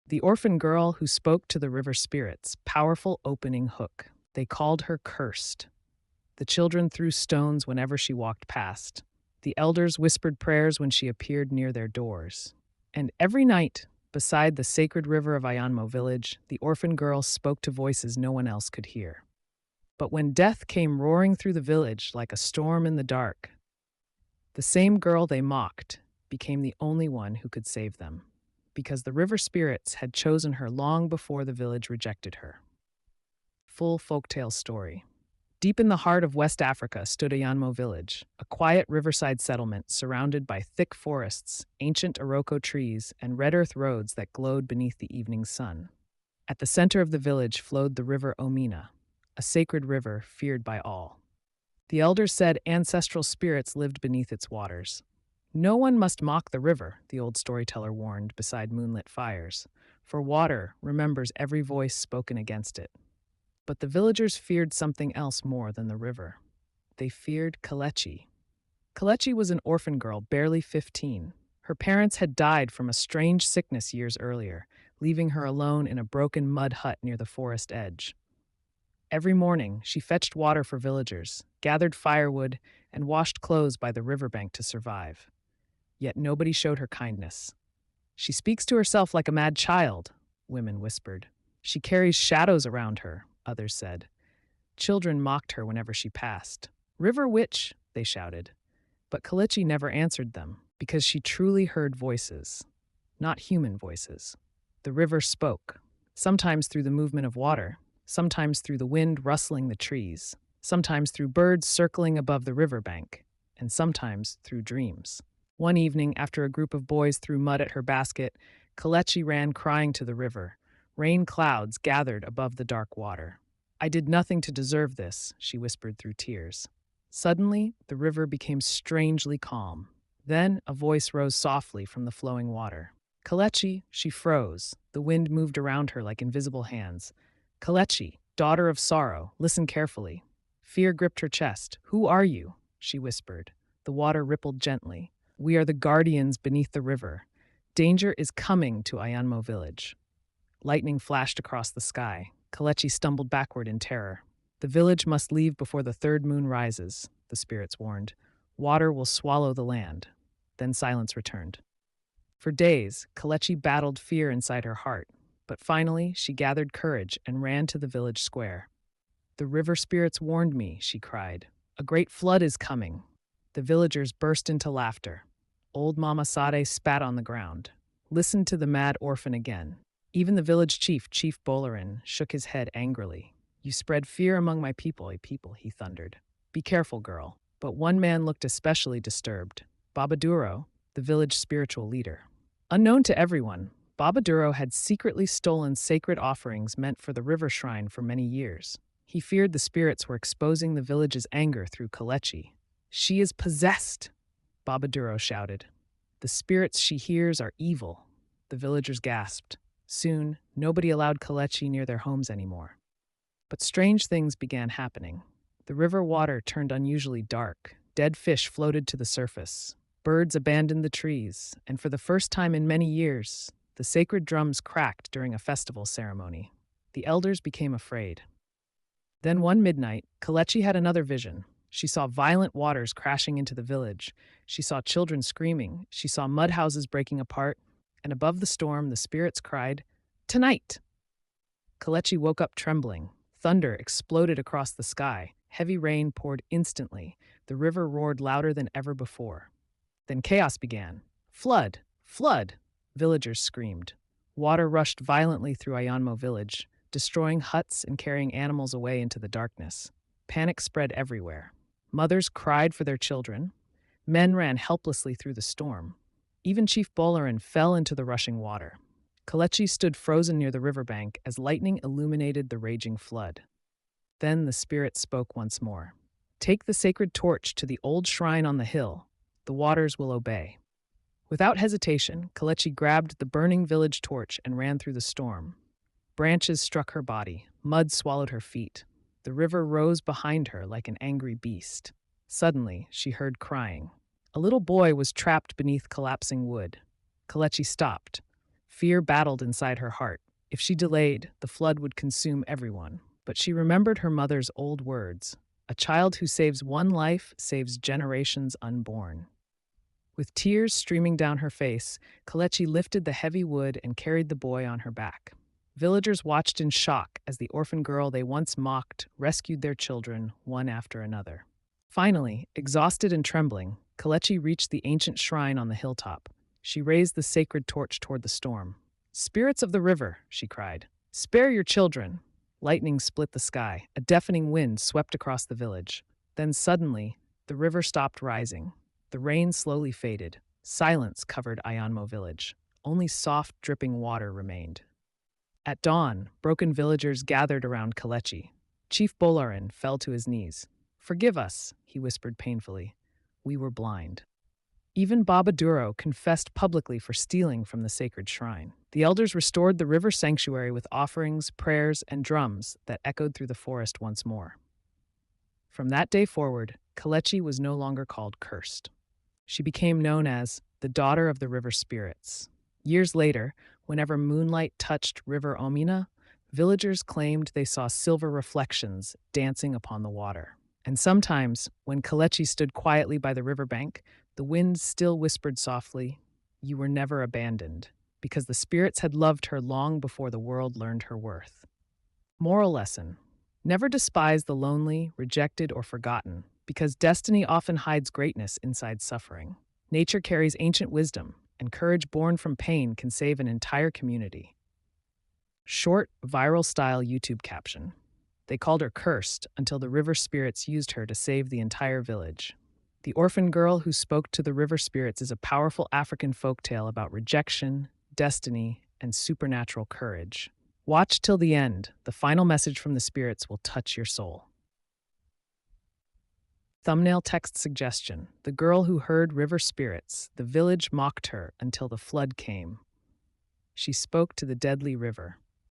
The orphan girl who spoke to the river spirits, powerful opening hook. They called her cursed. The children threw stones whenever she walked past. The elders whispered prayers when she appeared near their doors. And every night, beside the sacred river of Ayanmo village, the orphan girl spoke to voices no one else could hear. But when death came roaring through the village like a storm in the dark, the same girl they mocked became the only one who could save them, because the river spirits had chosen her long before the village rejected her. Full folktale story. Deep in the heart of West Africa stood Ayanmo village, a quiet riverside settlement surrounded by thick forests, ancient Iroko trees, and red earth roads that glowed beneath the evening sun. At the center of the village flowed the river Omina, a sacred river feared by all. The elders said ancestral spirits lived beneath its waters. No one must mock the river, the old storyteller warned beside moonlit fires, for water remembers every voice spoken against it. But the villagers feared something else more than the river. They feared Kalechi. Kalechi was an orphan girl, barely 15. Her parents had died from a strange sickness years earlier, leaving her alone in a broken mud hut near the forest edge. Every morning, she fetched water for villagers, gathered firewood, and washed clothes by the riverbank to survive. Yet nobody showed her kindness. She speaks to herself like a mad child, women whispered. She carries shadows around her, others said. Children mocked her whenever she passed. River witch, they shouted. But Kalichi never answered them, because she truly heard voices, not human voices. The river spoke, sometimes through the movement of water, sometimes through the wind rustling the trees, sometimes through birds circling above the riverbank, and sometimes through dreams. One evening, after a group of boys threw mud at her basket, Kalechi ran crying to the river. Rain clouds gathered above the dark water. I did nothing to deserve this, she whispered through tears. Suddenly, the river became strangely calm. Then, a voice rose softly from the flowing water. Kalechi, she froze. The wind moved around her like invisible hands. Kalechi, daughter of sorrow, listen carefully. Fear gripped her chest. Who are you? She whispered. The water rippled gently. We are the guardians beneath the river. Danger is coming to Ayanmo village. Lightning flashed across the sky. Kalechi stumbled backward in terror. The village must leave before the third moon rises, the spirits warned. Water will swallow the land. Then silence returned. For days, Kalechi battled fear inside her heart, but finally she gathered courage and ran to the village square. The river spirits warned me, she cried. A great flood is coming. The villagers burst into laughter. Old Mama Sade spat on the ground. Listened to the mad orphan again. Even the village chief, Chief Bolarin, shook his head angrily. You spread fear among my people, he thundered. Be careful, girl. But one man looked especially disturbed. Babaduro, the village spiritual leader. Unknown to everyone, Babaduro had secretly stolen sacred offerings meant for the river shrine for many years. He feared the spirits were exposing the village's anger through Kalechi. She is possessed, Babaduro shouted. The spirits she hears are evil. The villagers gasped. Soon, nobody allowed Kalechi near their homes anymore. But strange things began happening. The river water turned unusually dark. Dead fish floated to the surface. Birds abandoned the trees, and for the first time in many years, the sacred drums cracked during a festival ceremony. The elders became afraid. Then one midnight, Kalechi had another vision. She saw violent waters crashing into the village. She saw children screaming. She saw mud houses breaking apart. And above the storm, the spirits cried, Tonight! Kalechi woke up trembling. Thunder exploded across the sky. Heavy rain poured instantly. The river roared louder than ever before. Then chaos began. Flood! Flood! Villagers screamed. Water rushed violently through Ayanmo village, destroying huts and carrying animals away into the darkness. Panic spread everywhere. Mothers cried for their children. Men ran helplessly through the storm. Even Chief Bolarin fell into the rushing water. Kalechi stood frozen near the riverbank as lightning illuminated the raging flood. Then the spirit spoke once more. Take the sacred torch to the old shrine on the hill. The waters will obey. Without hesitation, Kalechi grabbed the burning village torch and ran through the storm. Branches struck her body. Mud swallowed her feet. The river rose behind her like an angry beast. Suddenly, she heard crying. A little boy was trapped beneath collapsing wood. Kalechi stopped. Fear battled inside her heart. If she delayed, the flood would consume everyone. But she remembered her mother's old words: a child who saves one life saves generations unborn. With tears streaming down her face, Kalechi lifted the heavy wood and carried the boy on her back. Villagers watched in shock as the orphan girl they once mocked rescued their children one after another. Finally, exhausted and trembling, Kalechi reached the ancient shrine on the hilltop. She raised the sacred torch toward the storm. "Spirits of the river," she cried, "spare your children." Lightning split the sky. A deafening wind swept across the village. Then suddenly, the river stopped rising. The rain slowly faded. Silence covered Ayanmo village. Only soft, dripping water remained. At dawn, broken villagers gathered around Kalechi. Chief Bolarin fell to his knees. "Forgive us," he whispered painfully. "We were blind." Even Baba Duro confessed publicly for stealing from the sacred shrine. The elders restored the river sanctuary with offerings, prayers, and drums that echoed through the forest once more. From that day forward, Kalechi was no longer called cursed. She became known as the daughter of the river spirits. Years later, whenever moonlight touched River Omina, villagers claimed they saw silver reflections dancing upon the water. And sometimes, when Kalechi stood quietly by the riverbank, the wind still whispered softly, "You were never abandoned," because the spirits had loved her long before the world learned her worth. Moral lesson: never despise the lonely, rejected, or forgotten, because destiny often hides greatness inside suffering. Nature carries ancient wisdom, and courage born from pain can save an entire community. Short, viral-style YouTube caption. They called her cursed until the river spirits used her to save the entire village. The orphan girl who spoke to the river spirits is a powerful African folktale about rejection, destiny, and supernatural courage. Watch till the end. The final message from the spirits will touch your soul. Thumbnail text suggestion: the girl who heard river spirits. The village mocked her until the flood came. She spoke to the deadly river.